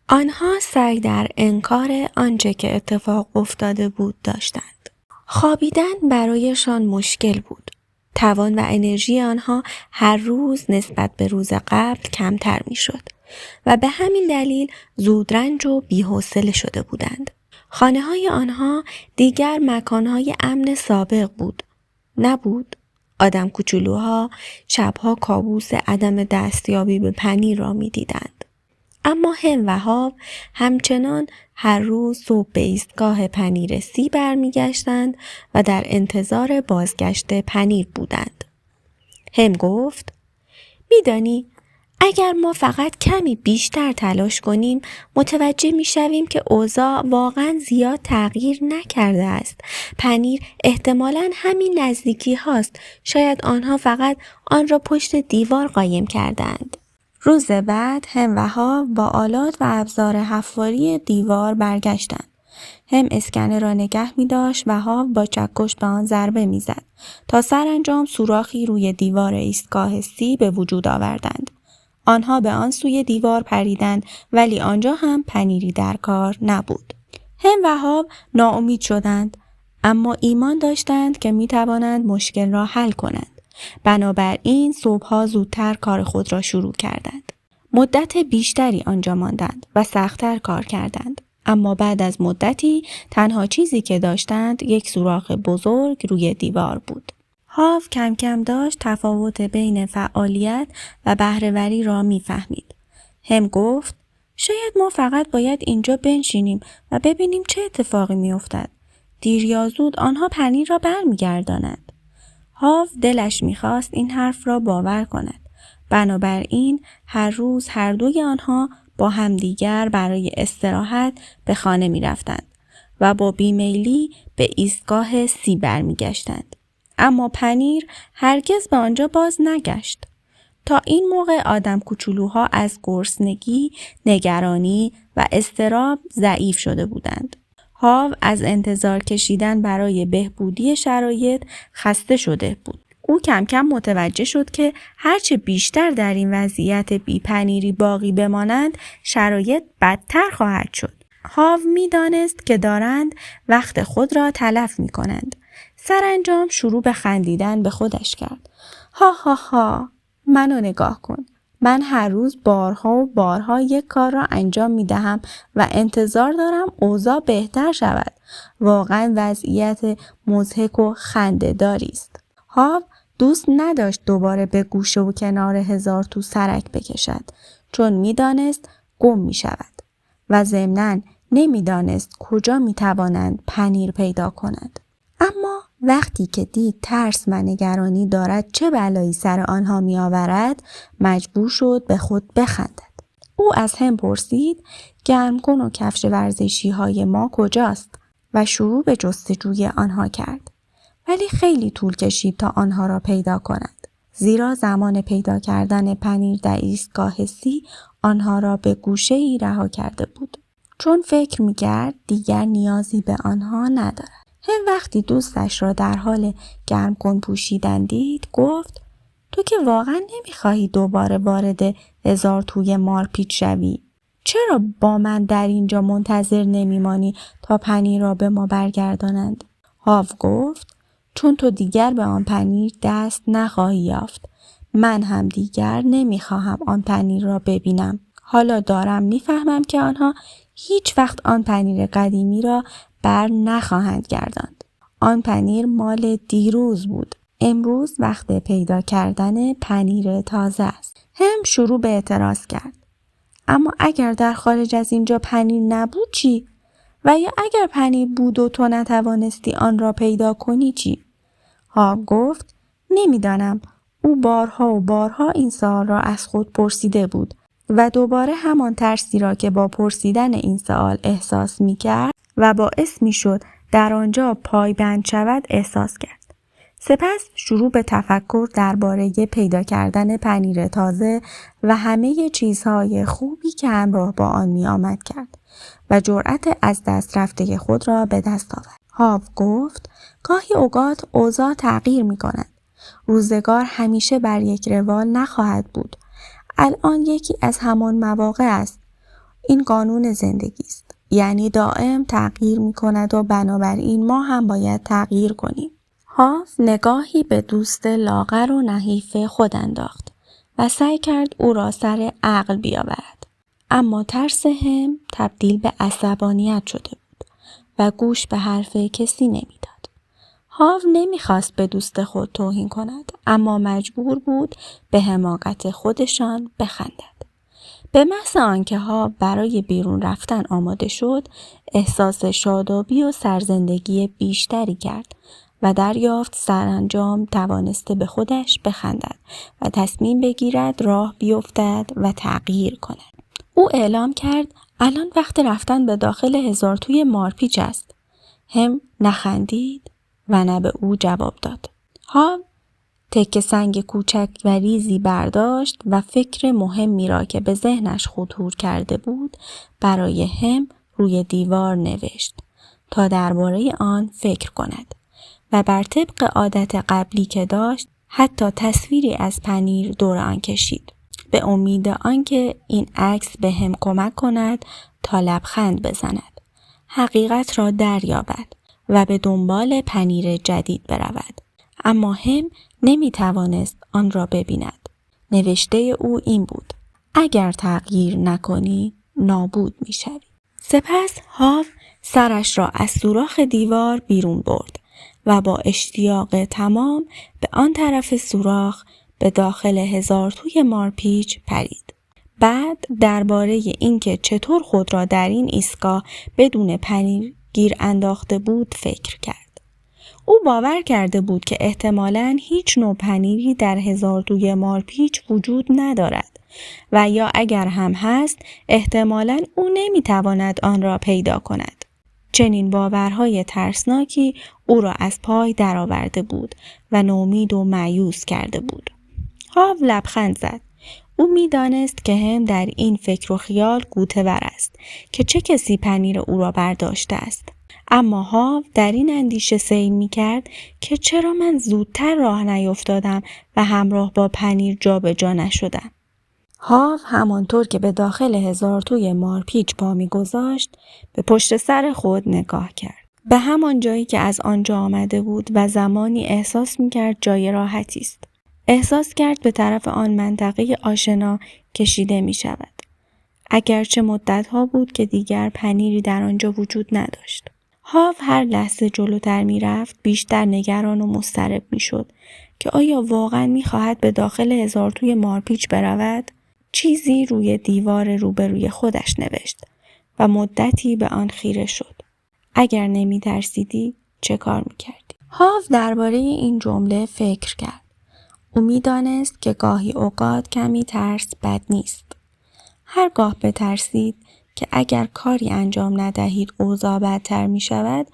آنها سعی در انکار آنچه که اتفاق افتاده بود داشتند. خوابیدن برایشان مشکل بود. توان و انرژی آنها هر روز نسبت به روز قبل کمتر میشد و به همین دلیل زودرنج و بی‌حوصله شده بودند. خانه‌های آنها دیگر مکان‌های امن سابق بود. نبود. آدم کوچولوها شبها کابوس عدم دستیابی به پنیر را می‌دیدند. اما هم و هاو همچنان هر روز صبح به ایستگاه پنیر سی برمیگشتند و در انتظار بازگشت پنیر بودند. هم گفت: میدانی اگر ما فقط کمی بیشتر تلاش کنیم متوجه میشویم که اوضاع واقعا زیاد تغییر نکرده است. پنیر احتمالاً همین نزدیکی هاست. شاید آنها فقط آن را پشت دیوار قایم کردند. روز بعد هم و هاو با آلات و ابزار حفاری دیوار برگشتند. هم اسکنر را نگه می داشت و هاو با چکش به آن ضربه می زد تا سرانجام سوراخی روی دیوار ایستگاه سی به وجود آوردند. آنها به آن سوی دیوار پریدند ولی آنجا هم پنیری در کار نبود. هم و هاو ناامید شدند اما ایمان داشتند که می توانند مشکل را حل کنند. بنابراین صبحها زودتر کار خود را شروع کردند. مدت بیشتری آنجا ماندند و سخت‌تر کار کردند. اما بعد از مدتی تنها چیزی که داشتند یک سوراخ بزرگ روی دیوار بود. هاو کم کم داشت تفاوت بین فعالیت و بهره‌وری را می‌فهمید. هم گفت: شاید ما فقط باید اینجا بنشینیم و ببینیم چه اتفاقی می‌افتد. دیر یا زود آنها پنیر را برمیگردانند. هاو دلش می‌خواست این حرف را باور کند. بنابراین هر روز هر دوی آنها با همدیگر برای استراحت به خانه می‌رفتند و با بیمیلی به ایستگاه سی برمیگشتند. اما پنیر هرگز به آنجا باز نگشت. تا این موقع آدم کوچولوها از گرسنگی، نگرانی و اضطراب ضعیف شده بودند. هاو از انتظار کشیدن برای بهبودی شرایط خسته شده بود. او کم کم متوجه شد که هرچه بیشتر در این وضعیت بی‌پنیری باقی بمانند شرایط بدتر خواهد شد. هاو می‌دانست که دارند وقت خود را تلف می‌کنند. سرانجام شروع به خندیدن به خودش کرد. ها ها ها، منو نگاه کن. من هر روز بارها و بارها یک کار را انجام می دهم و انتظار دارم اوضاع بهتر شود. واقعا وضعیت مضحک و خنده‌داری است. هاو دوست نداشت دوباره به گوشه و کنار هزار تو سرک بکشد چون می دانست گم می شود و ضمناً نمی دانست کجا می توانند پنیر پیدا کنند. اما وقتی که دید ترس و نگرانی دارد چه بلایی سر آنها می آورد مجبور شد به خود بخندد. او از هم پرسید: گرمکن و کفش ورزشی های ما کجاست؟ و شروع به جستجوی آنها کرد. ولی خیلی طول کشید تا آنها را پیدا کند. زیرا زمان پیدا کردن پنیر در ایستگاه سی آنها را به گوشه‌ای رها کرده بود. چون فکر می کرد دیگر نیازی به آنها ندارد. هم وقتی دوستش را در حال گرمکن پوشیدن دید گفت: تو که واقعا نمیخواهی دوباره وارد هزار توی مارپیچ شوی؟ چرا با من در اینجا منتظر نمیمانی تا پنیر را به ما برگردانند؟ هاو گفت: چون تو دیگر به آن پنیر دست نخواهی یافت. من هم دیگر نمیخواهم آن پنیر را ببینم. حالا دارم میفهمم که آنها هیچ وقت آن پنیر قدیمی را بر نخواهند گرداند. آن پنیر مال دیروز بود. امروز وقت پیدا کردن پنیر تازه است. هم شروع به اعتراض کرد. اما اگر در خارج از اینجا پنیر نبود چی؟ و یا اگر پنیر بود و تو نتوانستی آن را پیدا کنی چی؟ هاو گفت: نمیدانم. او بارها و بارها این سوال را از خود پرسیده بود و دوباره همان ترسی را که با پرسیدن این سوال احساس می‌کرد و باعث می‌شد در آنجا پایبند شود احساس کرد. سپس شروع به تفکر درباره پیدا کردن پنیر تازه و همه چیزهای خوبی که همراه با آن می آمد کرد و جرأت از دست رفته خود را به دست آورد. هاو گفت: گاهی اوقات اوضاع تغییر می کند. روزگار همیشه بر یک روال نخواهد بود. الان یکی از همان مواقع است. این قانون زندگی است. یعنی دائم تغییر می کند و بنابراین ما هم باید تغییر کنیم. هاو نگاهی به دوست لاغر و نحیف خود انداخت و سعی کرد او را سر عقل بیاورد. اما ترس هم تبدیل به عصبانیت شده بود و گوش به حرف کسی نمیداد. هاو نمیخواست به دوست خود توهین کند، اما مجبور بود به حماقت خودشان بخندد. به محض آنکه هاو برای بیرون رفتن آماده شد، احساس شادابی و سرزندگی بیشتری کرد و دریافت سرانجام توانسته به خودش بخندد و تصمیم بگیرد راه بیفتد و تغییر کند. او اعلام کرد الان وقت رفتن به داخل هزارتوی مارپیچ است. هم نخندید و نه به او جواب داد. هاو تکه سنگ کوچک و ریزی برداشت و فکر مهمی را که به ذهنش خطور کرده بود برای هم روی دیوار نوشت تا درباره آن فکر کند و بر طبق عادت قبلی که داشت حتی تصویری از پنیر دور آن کشید به امید آنکه این عکس به هم کمک کند تا لبخند بزند، حقیقت را دریابد و به دنبال پنیر جدید برود. اما هم نمی توانست آن را ببیند. نوشته او این بود: اگر تغییر نکنی نابود می شوی. سپس هاو سرش را از سوراخ دیوار بیرون برد و با اشتیاق تمام به آن طرف سوراخ به داخل هزارتوی مارپیچ پرید. بعد درباره اینکه چطور خود را در این ایستگاه بدون پنیر گیر انداخته بود فکر کرد. او باور کرده بود که احتمالاً هیچ نوع پنیری در هزارتوی مارپیچ وجود ندارد و یا اگر هم هست احتمالاً او نمیتواند آن را پیدا کند. چنین باورهای ترسناکی او را از پای درآورده بود و نومید و مایوس کرده بود. هاو لبخند زد. او می‌دانست که هم در این فکر و خیال گوته‌ور است که چه کسی پنیر او را برداشته است. اما هاو در این اندیشه سیر می‌کرد که چرا من زودتر راه نیفتادم و همراه با پنیر جابجا نشدم. هاو همانطور که به داخل هزارتوی مارپیچ پا می‌گذاشت به پشت سر خود نگاه کرد. به همان جایی که از آنجا آمده بود و زمانی احساس می‌کرد جای راحتی است. احساس کرد به طرف آن منطقه آشنا کشیده می‌شود. اگرچه مدت‌ها بود که دیگر پنیری در آنجا وجود نداشت. هاو هر لحظه جلوتر می‌رفت بیشتر نگران و مضطرب می‌شد که آیا واقعاً می‌خواهد به داخل هزارتوی مارپیچ برود؟ چیزی روی دیوار روبروی خودش نوشت و مدتی به آن خیره شد. اگر نمی‌ترسیدی چه کار می‌کردی؟ هاو درباره این جمله فکر کرد. او می‌دانست که گاهی اوقات کمی ترس بد نیست. هرگاه بترسید که اگر کاری انجام ندهید اوضاع بدتر می‌شود،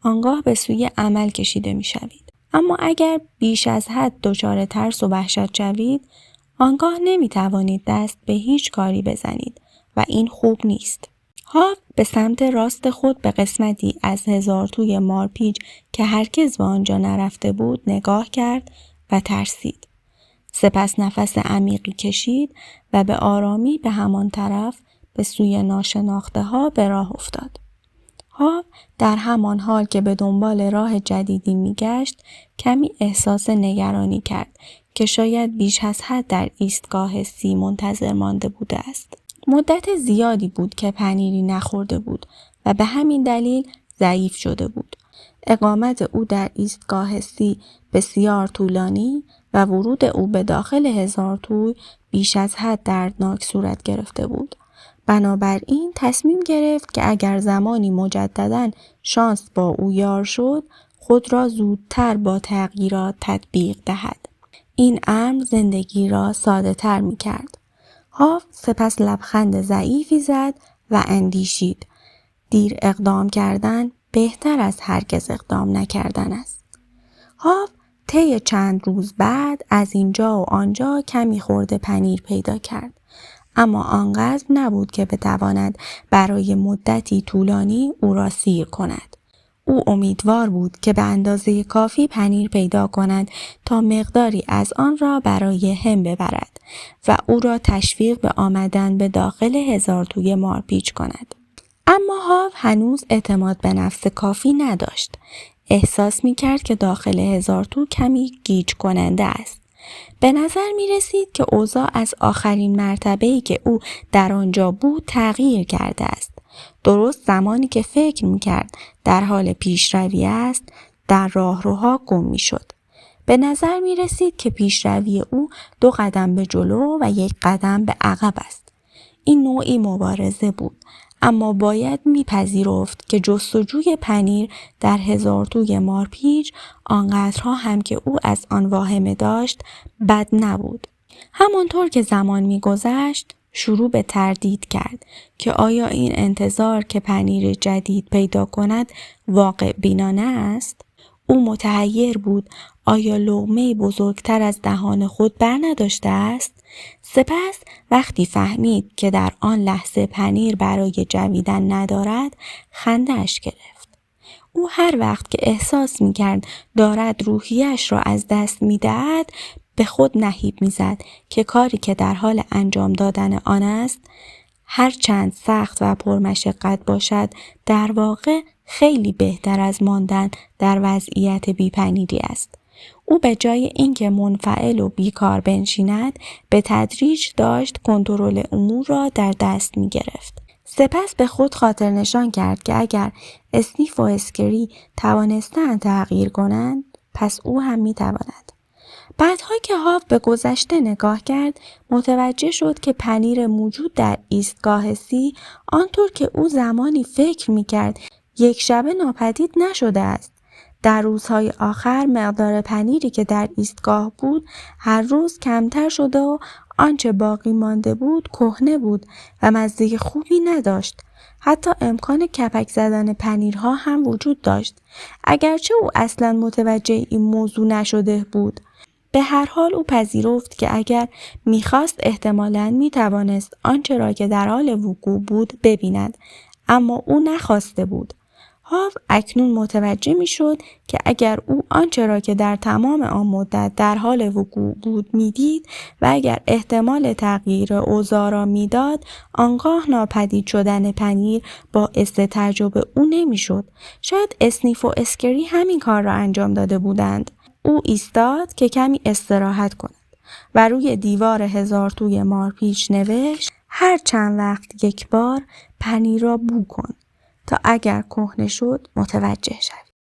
آنگاه به سوی عمل کشیده می‌شوید. اما اگر بیش از حد دچار ترس و وحشت شوید، آنگاه نمی‌توانید دست به هیچ کاری بزنید و این خوب نیست. هاو به سمت راست خود به قسمتی از هزارتوی مارپیچ که هرگز به آنجا نرفته بود نگاه کرد و ترسید. سپس نفس عمیقی کشید و به آرامی به همان طرف به سوی ناشناخته ها به راه افتاد. هاو در همان حال که به دنبال راه جدیدی میگشت کمی احساس نگرانی کرد که شاید بیش از حد در ایستگاه سی منتظر مانده بوده است. مدت زیادی بود که پنیری نخورده بود و به همین دلیل ضعیف شده بود. اقامت او در ایستگاه سی بسیار طولانی و ورود او به داخل هزارتوی بیش از حد دردناک صورت گرفته بود. بنابراین تصمیم گرفت که اگر زمانی مجدداً شانس با او یار شد، خود را زودتر با تغییرات تطبیق دهد. این امر زندگی را ساده تر می کرد. هاو سپس لبخند ضعیفی زد و اندیشید. دیر اقدام کردن بهتر از هرگز اقدام نکردن است. هاو طی چند روز بعد از اینجا و آنجا کمی خورده پنیر پیدا کرد. اما آنقدر نبود که بتواند برای مدتی طولانی او را سیر کند. او امیدوار بود که به اندازه کافی پنیر پیدا کند تا مقداری از آن را برای هم ببرد و او را تشویق به آمدن به داخل هزارتوی مارپیچ کند. اما هاو هنوز اعتماد به نفس کافی نداشت. احساس می‌کرد که داخل هزارتو کمی گیج کننده است. به نظر می رسید که اوضاع از آخرین مرتبه‌ای که او در آنجا بود تغییر کرده است. درست زمانی که فکر می کرد در حال پیشروی است، در راهروها گم می شد. به نظر می رسید که پیشروی او 2 قدم به جلو و 1 قدم به عقب است. این نوعی مبارزه بود، اما باید میپذیرفت که جستجوی پنیر در هزارتوی مارپیچ آنقدرها هم که او از آن واهمه داشت بد نبود. همانطور که زمان میگذشت شروع به تردید کرد که آیا این انتظار که پنیر جدید پیدا کند واقع بینانه است؟ او متحیر بود آیا لقمه بزرگتر از دهان خود بر نداشته است؟ سپس وقتی فهمید که در آن لحظه پنیر برای جویدن ندارد خنده‌اش گرفت. او هر وقت که احساس می‌کرد دارد روحیه‌اش را از دست می‌دهد به خود نهیب می‌زد که کاری که در حال انجام دادن آن است هر چند سخت و پرمشقت باشد در واقع خیلی بهتر از ماندن در وضعیت بی‌پنیری است. او به جای اینکه منفعل و بیکار بنشیند به تدریج داشت کنترل امور را در دست می گرفت. سپس به خود خاطر نشان کرد که اگر اسنیف و اسکری توانستند تغییر کنند پس او هم می تواند. بعدها که هاو به گذشته نگاه کرد متوجه شد که پنیر موجود در ایستگاه سی آنطور که او زمانی فکر می کرد یک شبه ناپدید نشده است. در روزهای آخر مقدار پنیری که در ایستگاه بود هر روز کمتر شده و آنچه باقی مانده بود کهنه بود و مزه خوبی نداشت. حتی امکان کپک زدن پنیرها هم وجود داشت، اگرچه او اصلا متوجه این موضوع نشده بود. به هر حال او پذیرفت که اگر میخواست احتمالاً میتوانست آنچه را که در حال وقوع بود ببیند، اما او نخواسته بود. هاو اکنون متوجه میشد که اگر او آنچه را که در تمام آن مدت در حال وقوع بود میدید و اگر احتمال تغییر اوضاع را میداد، آنگاه ناپدید شدن پنیر باعث تعجب او نمیشد. شاید اسنیف و اسکری همین کار را انجام داده بودند. او ایستاد که کمی استراحت کند و روی دیوار هزارتوی مارپیچ نوشت: هر چند وقت یک بار پنیر را بو کن تا اگر کهنه شد متوجه شوی.